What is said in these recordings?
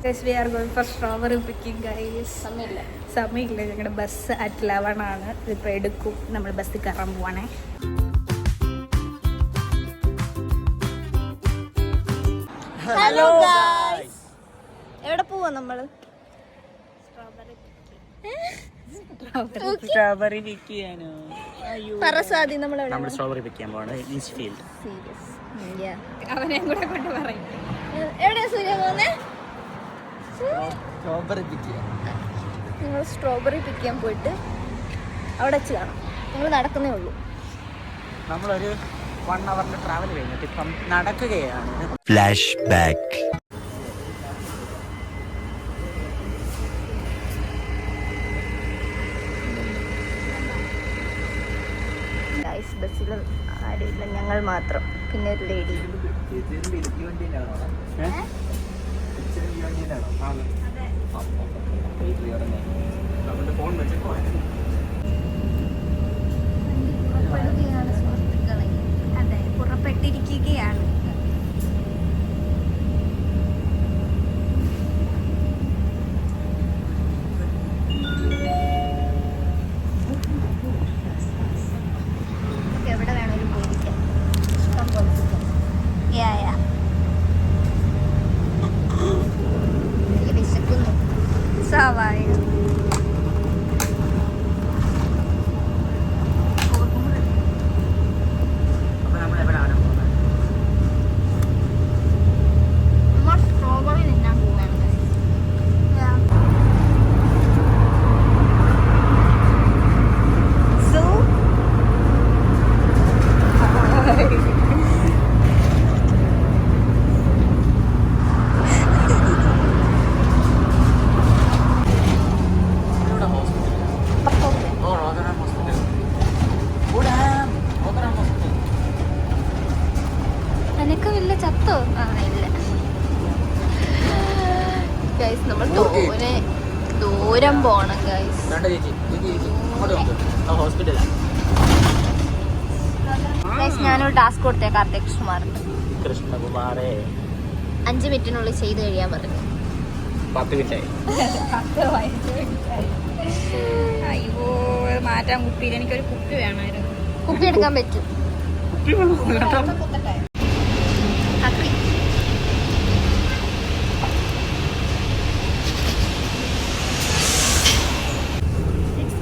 Guys, we are going for strawberry picking, guys. സമയമില്ല, ഞങ്ങളുടെ bus at 11 ആണ്. ഇതിപ്പോൾ എടുക്കും. നമ്മൾ ബസ്സിൽ കയറാൻ പോവാണേ. ഹലോ ഗൈസ്, എവിടെ പോവാ നമ്മള്? സ്ട്രോബെറി പിക്ക് ചെയ്യാനോ? പറസാദി നമ്മൾ സ്ട്രോബെറി പിക്ക് ചെയ്യാൻ പോവാണ്. അവനെ കൂടെ കൊണ്ട് പറയും. എവിടെയാ സൂര്യ പോകുന്നേ? സ്ട്രോബെറി പിക്ക് ചെയ്യാൻ. നിങ്ങൾ സ്ട്രോബെറി പിക്ക് ചെയ്യാൻ പോയിട്ട് അവിടെ വെച്ച് കാണാം. നിങ്ങൾ നടക്കുന്നേ ഉള്ളൂ. നമ്മളൊരു 1 hour ട്രാവൽ കഴിഞ്ഞിട്ട് ഇപ്പം നടക്കുകയാണ്. Flash back. ബസ്സിൽ ആരുമില്ല, ഞങ്ങൾ മാത്രം. പിന്നെ ഒരു ലേഡി. അതെ, പുറപ്പെട്ടിരിക്കുകയാണ്. എവിടെ വേണമെങ്കിലും പോയിരിക്കാം. ഇഷ്ടം പോലെ എനിക്ക് വിശക്കുന്നു. സവായ സ്ട്രോബെറി തിന്നാൻ പോവാണ്. നിനക്ക് വലിയ ചത്തോ? ഇല്ല ഗൈസ്, നമ്മൾ ദൂരം പോണം ഗൈസ്. ഗൈസ്, ഞാനൊരു ടാസ്ക് കൊടുത്തേ കാർത്തിക് കൃഷ്ണകുമാറിന്. 5 മിനിറ്റിനുള്ളിൽ ചെയ്ത് കഴിയാൻ പറഞ്ഞു. 10 മിനിറ്റായി. അയ്യോ, മാറ്റാൻ കുപ്പിയിൽ. എനിക്കൊരു കുപ്പി വേണമായിരുന്നു. കുപ്പി എടുക്കാൻ പറ്റും.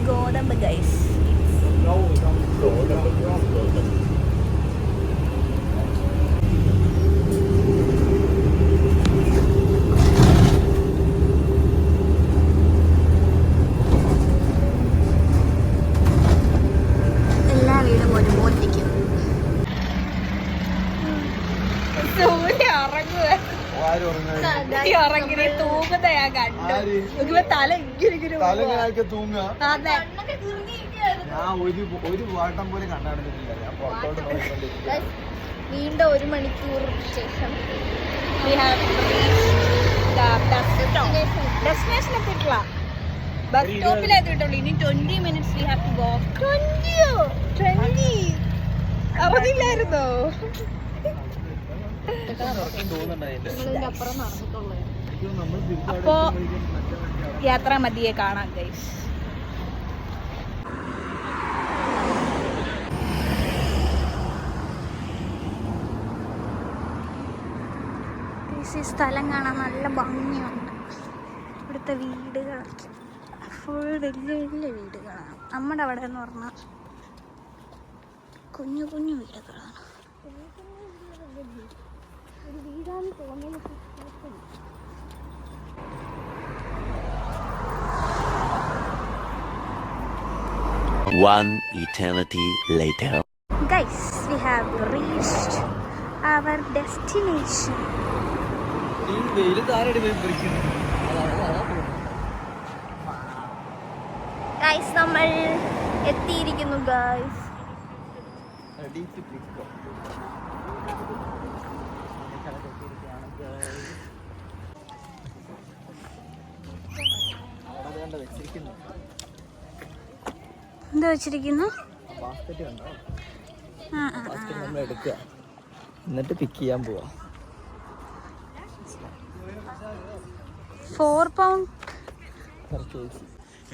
ഗോതമ്പ് ഗൈസ്. എല്ലാ വീടും ഒരുപോലെ ഇരിക്കും. ഇറങ്ങി തൂങ്ങുന്ന ഞാൻ കണ്ടു. തല ഇങ്ങനെ ഒരു വാട്ടം പോലെ കണ്ടാടുന്നില്ല. ഞാൻ പുറത്തോട്ട് നോക്കിക്കൊണ്ടിരിക്കുക. വീണ്ടും 1 മണിക്കൂർ ശേഷം ഡെസ്റ്റിനേഷൻ എത്തിയിട്ടില്ല. ബസ് സ്റ്റോപ്പിലേ എത്തിയിട്ടുള്ളൂ. ഇനി 20 minutes we have to go. 20 അറിയില്ലായിരുന്നോ? അപ്പുറം നടന്നിട്ടുള്ളത്. അപ്പോ യാത്ര മതിയെ കാണാം ഗൈസ്. സ്ഥലം കാണാൻ നല്ല ഭംഗിയുണ്ട്. ഇവിടുത്തെ വീടുകളൊക്കെ ഫുൾ വലിയ വലിയ വീടുകളാണ്. നമ്മുടെ അവിടെ എന്ന് പറഞ്ഞാൽ കുഞ്ഞു കുഞ്ഞു വീടുകളാണ്. ഒരു വീടാണ് തോന്നുന്നത്. One eternity later. Guys, we have reached our destination. Guys, നമ്മൾ എത്തിയിരിക്കുന്നു ഗൈസ്. എന്താ വെച്ചിരിക്കുന്നു? നമ്മൾ എടുക്കുക, എന്നിട്ട് പിക്ക് ചെയ്യാൻ പോവാ. £4.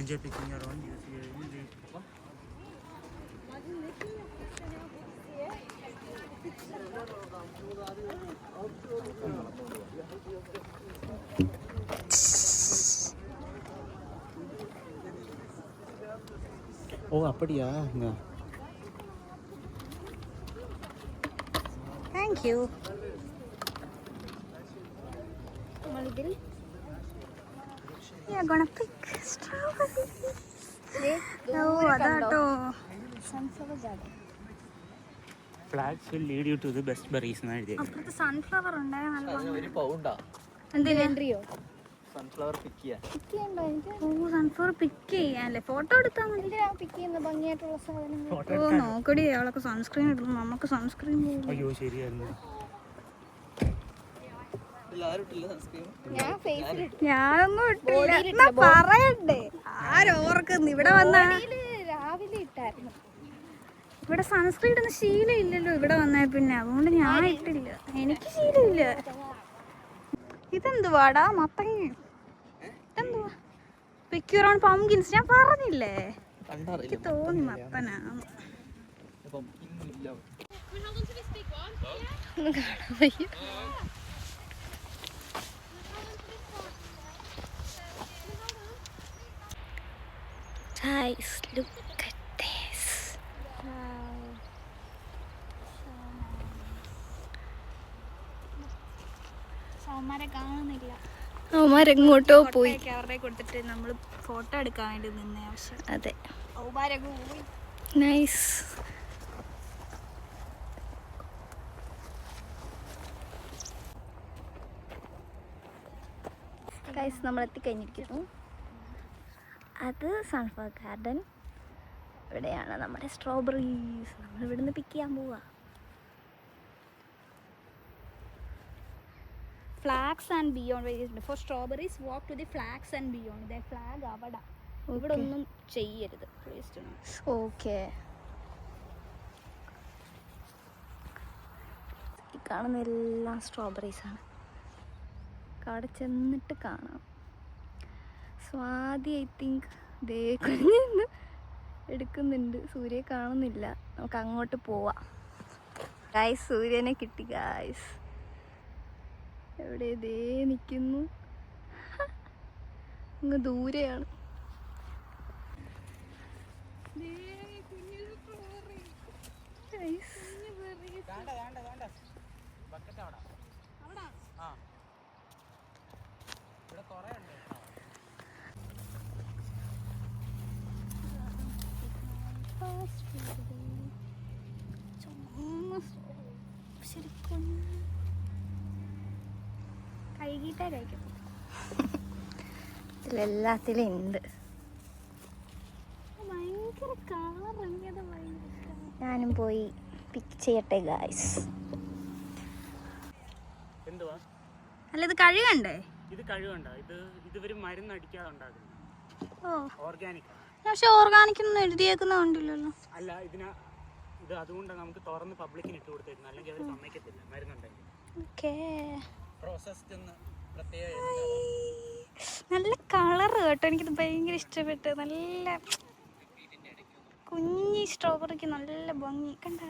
Enjoy picking your own juice. ஓ அப்படியா? Thank you. നമ്മളിതിൽ അതാട്ടോ Flags will lead you to the best berries എന്നാണ് എഴുതിയത്. അപ്പുറത്ത് സൺഫ്ലവർ ഉണ്ടായ നല്ല സൺഫ്ലവർ പിക്ക് ചെയ്യാൻ. സൺഫ്ലവർ പിക്ക് ചെയ്യാനല്ലേ? ഫോട്ടോ എടുത്താൽ മതി. പിക്ക് ചെയ്യുന്ന ഭംഗിയായിട്ടുള്ള സാധനങ്ങൾ. ഓ നോക്കടി, അവളൊക്കെ സൺസ്ക്രീൻ ഇടുന്നു, നമുക്ക് സൺസ്ക്രീൻ പോലും. അയ്യോ ശരിയായിരുന്നു. ഞാനൊന്നും ഇട്ടില്ല. പറയണ്ടേ, ആരോർക്കുന്നു? ഇവിടെ വന്ന രാവിലെ ഇട്ടായിരുന്നു. ഇവിടെ സൺസ്ക്രീൻ ഇടുന്ന ശീലം ഇല്ലല്ലോ ഇവിടെ വന്നേ പിന്നെ, അതുകൊണ്ട് ഞാൻ ഇട്ടില്ല. എനിക്ക് ശീലമില്ല. ഇതെന്തുവാടാ? മത്തങ്ങ. ഇതെന്തുവാ? പിക്യൂറോൺ പംകിൻസ്. ഞാൻ പറഞ്ഞില്ലേ, എനിക്ക് തോന്നി മത്തനാണ്. Guys, look at this. സൗമാരെ കാണുന്നില്ല. അവന്മാരെങ്ങോട്ടോ പോയി. അവരുടെ കൊടുത്തിട്ട് നമ്മൾ ഫോട്ടോ എടുക്കാൻ വേണ്ടി നിന്നേ ആവശ്യം. അതെ, സൗമാരൊക്കെ പോയി. നൈസ്. ഗൈസ്, നമ്മൾ എത്തിക്കഴിഞ്ഞിരിക്കുന്നു. അത് സൺഫ്ലവർ ഗാർഡൻ. ഇവിടെയാണ് നമ്മുടെ സ്ട്രോബെറീസ്. നമ്മൾ ഇവിടുന്ന് പിക്ക് ചെയ്യാൻ പോവാ. Flags and beyond. For strawberries walk to the flags and beyond. Flag അവിടെ. ഇവിടെ ഒന്നും ചെയ്യരുത്. ഓക്കെ. ഈ കാണുന്ന എല്ലാം സ്ട്രോബെറീസാണ്. അവിടെ ചെന്നിട്ട് കാണാം. സ്വാതി ഐ തിങ്ക് ദേ കുഞ്ഞിന്ന് എടുക്കുന്നുണ്ട്. സൂര്യ കാണുന്നില്ല. നമുക്ക് അങ്ങോട്ട് പോവാം. ഗായ്സ്, സൂര്യനെ കിട്ടി ഗായ്സ്. എവിടെ? ദേ നിൽക്കുന്നു. അങ്ങ് ദൂരെയാണ്. ശരിക്കും കഴുകിയിട്ടേ കഴിക്കും. ഇതിലെല്ലാത്തിലും ഉണ്ട്. ഭയങ്കര കളർ ഇറങ്ങിയത്. ഞാനും പോയി പിക്ക് ചെയ്യട്ടെ ഗായ്സ്. എന്തുവാ? അല്ല, ഇത് കഴുകണ്ടേ? ഇത് കഴുകണ്ട. ഇതുവരെ മരുന്ന് അടിക്കാതെ ഉണ്ടാക്കുന്നു. ഓർഗാനിക്. പക്ഷെ ഓർഗാനിക് ഒന്നും എഴുതിയേക്കുന്ന കണ്ടില്ലല്ലോ. അല്ല, ഇത് അതുകൊണ്ട് നമുക്ക് തുറന്ന് പബ്ലിക്കിന് ഇട്ട് കൊടുത്തേക്കുന്നു. അല്ലെങ്കിൽ അവർ സമ്മതിക്കത്തില്ല മരുന്നുണ്ടെങ്കിൽ. നല്ല കളർ കേട്ടോ, എനിക്കിത് ഭയങ്കര ഇഷ്ടപ്പെട്ടു. നല്ല കുഞ്ഞി സ്ട്രോബെറിക്ക് നല്ല ഭംഗി കണ്ട.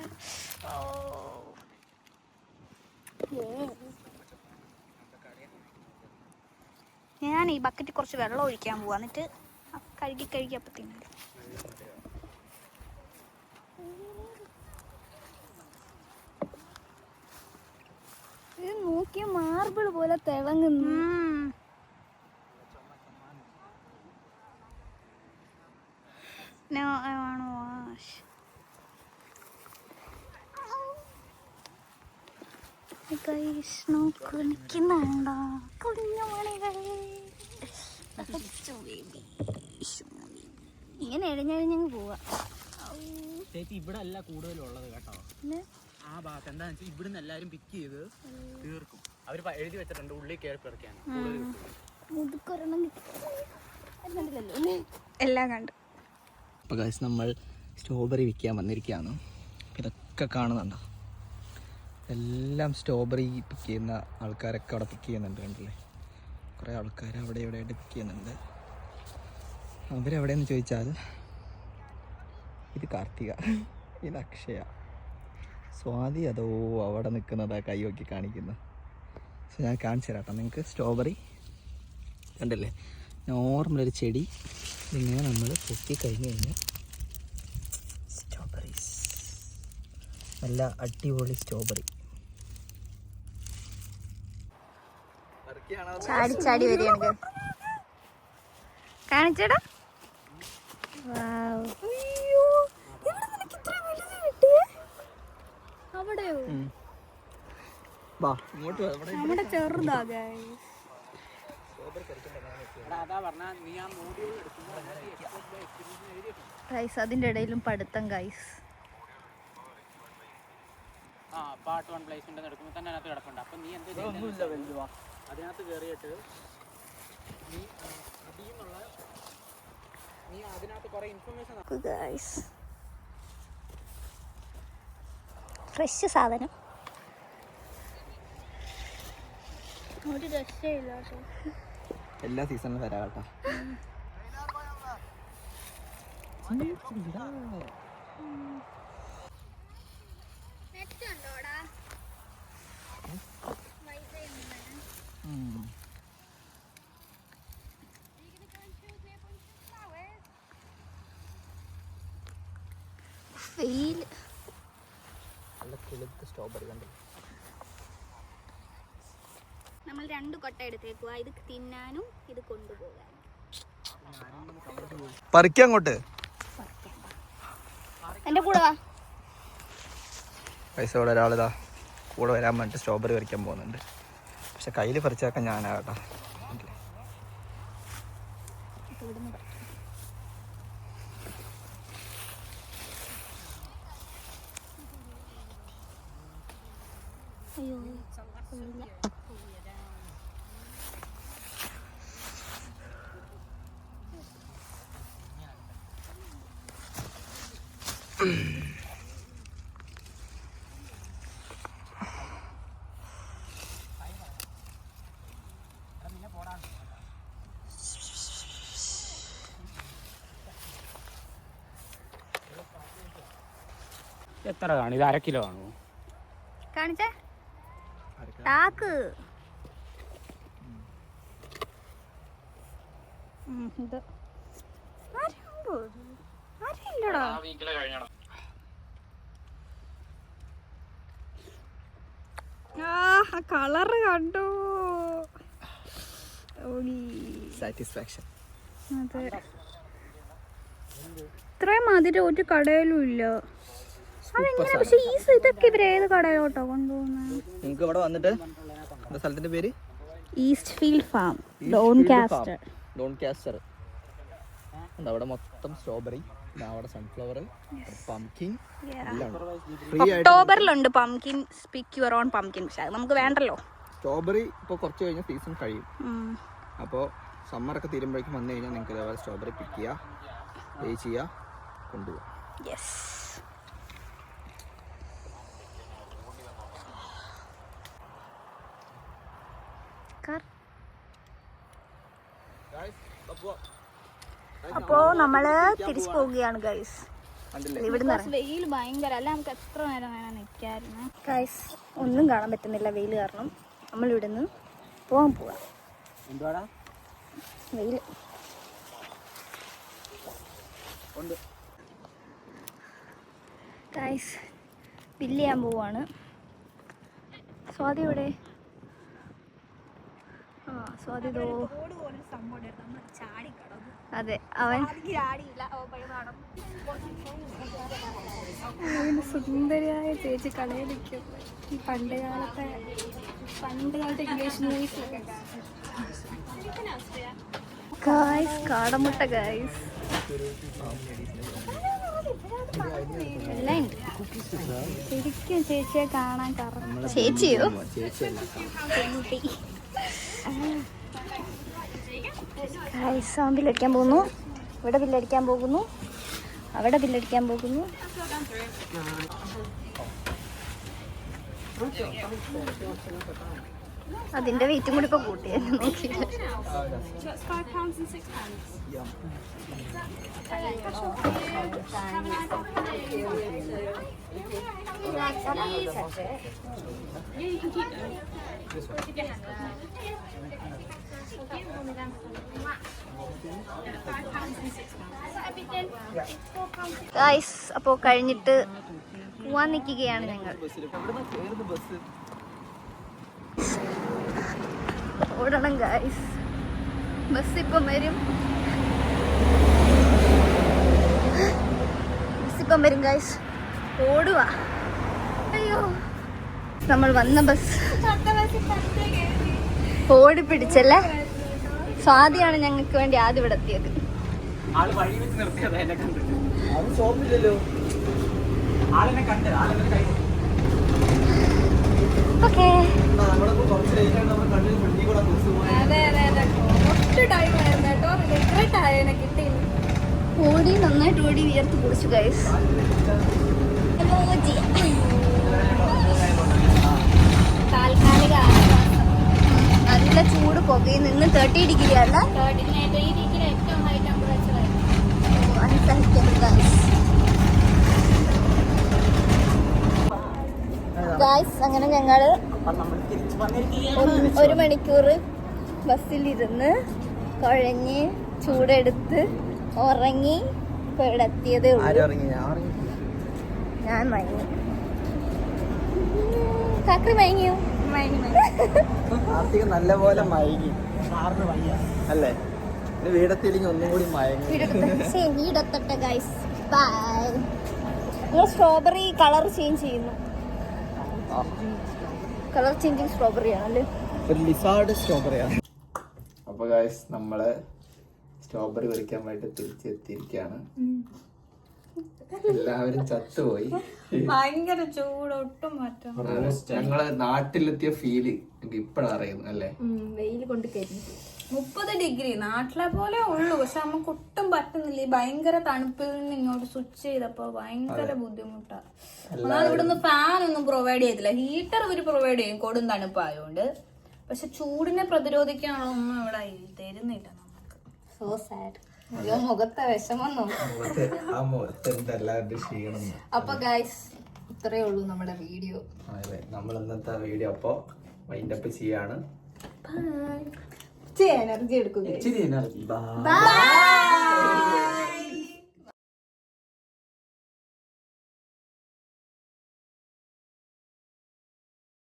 ഞാൻ ഈ ബക്കറ്റ് കുറച്ച് വെള്ളം ഒഴിക്കാൻ പോവാ, എന്നിട്ട് കഴുകി അപ്പം തിന്നു. ഇത് നോക്കിയ മാർബിൾ പോലെ തിളങ്ങുന്നു. No, I want to wash. Guys, നോക്കൂ, നിൽക്കുന്നുണ്ടോ കുഞ്ഞു മണികളെ? ഇങ്ങനെ എഴഞ്ഞെഴഞ്ഞങ്ങ് പോവാ. ചേച്ചി ഇവിടെ അല്ല കൂടുതലുള്ളത് കേട്ടോ. ആ ഭാഗത്ത് എന്താണെന്ന് വെച്ചാൽ ഇവിടുന്ന് എല്ലാവരും പിക്ക് ചെയ്ത് തീർക്കും. അവർ എഴുതി വെച്ചിട്ടുണ്ട് ഉള്ളിൽ കയറി പെറുക്കാണ്. എല്ലാം കണ്ടു. അപ്പോൾ ഗൈസ്, നമ്മൾ സ്ട്രോബെറി വിൽക്കാൻ വന്നിരിക്കുകയാണ്. ഇതൊക്കെ കാണുന്നുണ്ടോ? എല്ലാം സ്ട്രോബെറി പിക്ക് ചെയ്യുന്ന ആൾക്കാരൊക്കെ അവിടെ പിക്ക് ചെയ്യുന്നുണ്ട്. കണ്ടില്ലേ? കുറേ ആൾക്കാർ അവിടെ ഇവിടെ ആയിട്ട് പിക്ക് ചെയ്യുന്നുണ്ട്. അവരെവിടെയെന്ന് ചോദിച്ചാൽ ഇത് കാർത്തിക, ഇത് അക്ഷയ, സ്വാതി അതോ അവിടെ നിൽക്കുന്നതാ കൈ നോക്കി കാണിക്കുന്നത്. സോ ഞാൻ കാണിച്ചു തരാം കേട്ടോ നിങ്ങൾക്ക്. സ്ട്രോബെറി കണ്ടില്ലേ, നോർമലൊരു ചെടി. ഇതിങ്ങനെ നമ്മൾ പൊട്ടി കഴിഞ്ഞ് കഴിഞ്ഞാൽ സ്ട്രോബെറീസ്, നല്ല അടിപൊളി സ്ട്രോബെറി. ചാടി ചാടി വരികയാണ്. കാണിച്ചടാ. അവിടെയോ ഇങ്ങോട്ട് നമ്മുടെ ചെറുതാ ഗൈസ്. അതിന്റെ ഇടയിലും പഠിത്തം ഗൈസ്. പാർട്ട് 1 പ്ലേസ്മെന്റ് എടുക്കുമ്പോൾ തന്നെ അതിനകത്ത് കിടപ്പുണ്ട്. അപ്പം നീ എന്ത് അതിനകത്ത് കയറിയിട്ട് നീ അതിനകത്ത് കുറെ ഇൻഫർമേഷൻ ഗൈസ് ഫ്രഷ് സാധനം. ഒരു രക്ഷയില്ല കേട്ടോ. എല്ലാ സീസണിലും വരാം കേട്ടോ. സ്ട്രോബെറി കണ്ടു. നമ്മൾ 2 കൊട്ട എടുത്തേക്കുക. ഇത് തിന്നാനും ഇത് കൊണ്ടുപോകാനും. പറിക്കാം അങ്ങോട്ട്. എന്റെ കൂടെ വാ. പൈസ ഇവിടെ ഒരാളിതാ കൂടെ വരാൻ വേണ്ടിട്ട് സ്ട്രോബെറി പറിക്കാൻ പോകുന്നുണ്ട്. പക്ഷെ കയ്യിൽ പറിച്ചേക്കാൻ ഞാനാ കേട്ടോ. അയ്യോ എത്ര കാണും? ഇത് 1/2 കിലോ ആണോ? കാണിച്ചേ. താക്ക് ഇത് ആരില്ലടാ. ആ കളറ് കണ്ടോ. സാറ്റിസ്ഫാക്ഷൻ. അതെ, ഇത്രയും മധുരം ഒരു കടയിലും ഇല്ല. അതെങ്ങനെ? പക്ഷെ ഈ ഇതൊക്കെ ഇവര് ഏത് കടയിലോട്ടോ കൊണ്ടുപോകുന്നത്? നിങ്ങൾക്ക് ഇവിടെ വന്നിട്ട് എന്താ സ്ഥലത്തിന്റെ പേര്? East field farm, Doncaster. Doncaster. അവിടെ മൊത്തം സ്ട്രോബെറി, അവിടെ സൺഫ്ലവർ, പംകിൻ. ഒക്ടോബറിലുണ്ട് pumpkin. Speak your own pumpkin. പക്ഷെ അത് നമുക്ക് വേണ്ടല്ലോ. സ്ട്രോബെറി ഇപ്പോൾ കുറച്ച് കഴിഞ്ഞാൽ സീസൺ കഴിയും. അപ്പോൾ സമ്മറൊക്കെ തീരുമ്പോഴേക്കും വന്നു കഴിഞ്ഞാൽ നിങ്ങൾക്ക് ഇതേപോലെ സ്ട്രോബെറി പിക്ക് ചെയ്യുക, പേ ചെയ്യുക, കൊണ്ടുപോകാം. യെസ്. അപ്പോ നമ്മള് തിരിച്ചു പോവുകയാണ് ഗൈസ്. ഇവിടുന്ന് വെയിൽ ഭയങ്കര അല്ല, നമുക്ക് എത്ര നേരം വേണം നിൽക്കായിരുന്നു ഗൈസ്. ഒന്നും കാണാൻ പറ്റുന്നില്ല വെയിൽ കാരണം. നമ്മൾ ഇവിടുന്ന് പോവാ. വെയിൽ ഗൈസ്. ബില്ല് ചെയ്യാൻ പോവാണ്. സ്വാതി ഇവിടെ. സ്വാതിതോ. അതെ, അവൻ സുന്ദരിയായ ചേച്ചി കടയിലിരിക്കും. ഈ പണ്ട് കാലത്തെ ഇംഗ്ലീഷ് മൂവീസിലൊക്കെ ഗൈസ്. കാടമുട്ട ഗൈസ്. എല്ലാം ഉണ്ട്. ശരിക്കും ചേച്ചിയെ കാണാൻ കാരണം. ചേച്ചിയോ? ഗൈസ്, ബില്ലടിക്കാൻ പോകുന്നു. ഇവിടെ ബില്ലടിക്കാൻ പോകുന്നു. അവിടെ ബില്ലടിക്കാൻ പോകുന്നു. അതിന്റെ വെയിറ്റും കൂടി ഇപ്പൊ കൂട്ടിയാൽ നോക്കിയിട്ട്. That's £5 and £6. Yeah, you can keep them. Guys അപ്പോൾ കഴിഞ്ഞിട്ട് പോവാൻ നിൽക്കുകയാണ് ഞങ്ങൾ. ഓടണം ഗൈസ്, ബസ് ഇപ്പം വരും. ഗൈസ് ഓടുക. അയ്യോ, നമ്മൾ വന്ന ബസ് ഓടി പിടിച്ചല്ലേ. സ്വാതിയാണ് ഞങ്ങൾക്ക് വേണ്ടി ആദ്യം ഇവിടെ എത്തിയത്. ആള് വഴി വെച്ച് നിർത്തിയതാ എന്നെ കണ്ടിട്ട്. അത് ഷോപ്പില്ലല്ലോ. ആളെന്നെ കണ്ട് ആളെന്നെ കൈ ഓക്കേ. നമ്മളിപ്പോ കുറച്ച് ലേറ്റ് ആയിട്ട് നമ്മൾ കണ്ടിട്ട് വണ്ടി കൂടെ ബസ് പോയി. ഓടി നന്നായിട്ട് ഓടി വിയർത്ത് കുടിച്ചു ഗൈസ്. താൽക്കാലിക നല്ല ചൂട് പുകയിൽ നിന്ന് 30 ഡിഗ്രി അല്ല, ഈ വീക്കിലെ ഏറ്റവും ഹൈ ടെമ്പറേച്ചർ ആയിരുന്നു. അൺസഹിക്കബിൾ ഗൈസ്. ഗൈസ് അങ്ങനെ ഞങ്ങള് നമ്മൾ തിരിച്ചു വന്നിരിക്കുകയാണ്. 1 മണിക്കൂർ ബസ്സിലിരുന്ന് കുഴഞ്ഞ് ചൂടെടുത്ത് ഉറങ്ങി ഇപ്പൊ ഇവിടെ എത്തിയതേ ഉള്ളൂ. ആരും ഇറങ്ങി? ഞാൻ ഇറങ്ങി. ഞാൻ മയങ്ങി. കാക്കറി മയങ്ങിയോ? കാർത്തിക നല്ലപോലെ മയങ്ങി സാറിന് വയ്യ. അല്ലേ? വീടെത്തിയില്ലെങ്കിൽ ഒന്നും കൂടി മയങ്ങി. വീടെത്തട്ടെ ഗൈസ്. ബൈ. നിങ്ങൾ സ്ട്രോബെറി കളർ ചേഞ്ച് ചെയ്യുന്നു. കളർ ചേഞ്ചിങ് സ്ട്രോബെറി ആണല്ലേ. ഒരു ലിസാർഡ് സ്ട്രോബെറിയാണ്. അപ്പൊ ഗൈസ് നമ്മള് സ്ട്രോബെറി പറിക്കാൻ വേണ്ടി തിരിച്ചെത്തിയിരിക്കുകയാണ്. എല്ലാവരും ചത്തുപോയി. ഭയങ്കര ചൂട്, ഒട്ടും മാറ്റം. ഞങ്ങള് നാട്ടിലെത്തിയ ഫീല് ഇപ്പഴാ അറിയുന്നു അല്ലേ? വെയിൽ കൊണ്ട് കരിഞ്ഞു. 30 ഡിഗ്രി നാട്ടിലെ പോലെ ഉള്ളു, പക്ഷെ നമുക്ക് ഒട്ടും പറ്റുന്നില്ല. ഈ ഭയങ്കര തണുപ്പിൽ നിന്ന് ഇങ്ങോട്ട് സ്വിച്ച് ചെയ്തപ്പോ ഭയങ്കര ബുദ്ധിമുട്ടാ. ഒന്നാമത് ഇവിടുന്ന് ഫാൻ ഒന്നും പ്രൊവൈഡ് ചെയ്തില്ല. ഹീറ്റർ ഇവര് പ്രൊവൈഡ് ചെയ്യും കൊടും തണുപ്പായോണ്ട്, പക്ഷെ ചൂടിനെ പ്രതിരോധിക്കാനുള്ള ഒന്നും ഇവിടെ തരുന്നില്ല നമുക്ക്. So sad. അയ്യോ, മുഖത്തെ വിഷമം നോക്കാം. ആ മുഖത്ത് എല്ലാവരുടെയും ക്ഷീണം. അപ്പൊ ഗൈസ് ഇത്രയേ ഉള്ളൂ നമ്മുടെ വീഡിയോ. അതെ, നമ്മൾ ഇന്നത്തെ വീഡിയോ അപ്പൊ വൈൻഡപ്പ് ചെയ്യാണ്. എനർജി എടുക്കുക. ഇച്ചിരി എനർജി. ബൈ.